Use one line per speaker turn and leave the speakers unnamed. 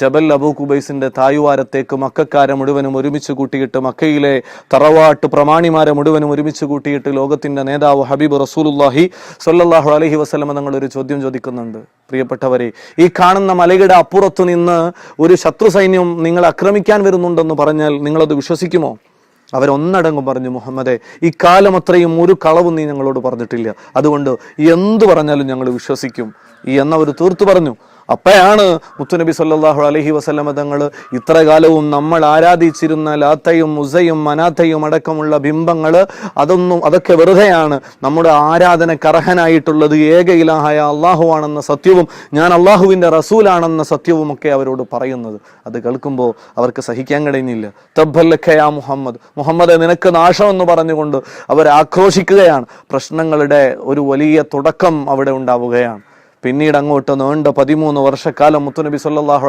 ജബൽ അബൂ ഖുബൈസിന്റെ തായ്വാരത്തേക്ക് മക്കക്കാരെ മുഴുവനും ഒരുമിച്ച് കൂട്ടിയിട്ട്, മക്കയിലെ തറവാട്ട് പ്രമാണിമാരെ മുഴുവനും ഒരുമിച്ച് കൂട്ടിയിട്ട് ലോകത്തിന്റെ നേതാവ് ഹബീബ് റസൂലുള്ളാഹി സ്വല്ലല്ലാഹു അലൈഹി വസല്ലം തങ്ങൾ ഒരു ചോദ്യം ചോദിക്കുന്നുണ്ട്. പ്രിയപ്പെട്ടവരെ, ഈ കാണുന്ന മലയുടെ അപ്പുറത്തു നിന്ന് ഒരു ശത്രു സൈന്യം നിങ്ങൾ ആക്രമിക്കാൻ വരുന്നുണ്ടെന്ന് പറഞ്ഞാൽ നിങ്ങളത് വിശ്വസിക്കുമോ? അവരൊന്നടങ്കം പറഞ്ഞു, മുഹമ്മദെ, ഈ കാലം അത്രയും ഒരു കളവും നീ ഞങ്ങളോട് പറഞ്ഞിട്ടില്ല, അതുകൊണ്ട് എന്തു പറഞ്ഞാലും ഞങ്ങൾ വിശ്വസിക്കും എന്നവർ തീർത്തു പറഞ്ഞു. അപ്പോഴാണ് മുത്തുനബി സല്ലല്ലാഹു അലൈഹി വസല്ലമ തങ്ങൾ ഇത്ര കാലവും നമ്മൾ ആരാധിച്ചിരുന്ന ലാത്തയും ഉസയും മനാത്തയും അടക്കമുള്ള ബിംബങ്ങൾ അതൊക്കെ വെറുതെയാണ്, നമ്മുടെ ആരാധനക്കർഹനായിട്ടുള്ളത് ഏക ഇലാഹായ അള്ളാഹുവാണെന്ന സത്യവും ഞാൻ അള്ളാഹുവിൻ്റെ റസൂലാണെന്ന സത്യവും ഒക്കെ അവരോട് പറയുന്നത്. അത് കേൾക്കുമ്പോൾ അവർക്ക് സഹിക്കാൻ കഴിയുന്നില്ല. തബ്ബല്ലക്കയാ മുഹമ്മദ്, മുഹമ്മദ് നിനക്ക് നാശമെന്ന് പറഞ്ഞുകൊണ്ട് അവർ ആക്രോശിക്കുകയാണ്. പ്രശ്നങ്ങളുടെ ഒരു വലിയ തുടക്കം അവിടെ ഉണ്ടാവുകയാണ്. പിന്നീട് അങ്ങോട്ട് നീണ്ട 13 വർഷക്കാലം മുത്തുനബി സല്ലല്ലാഹു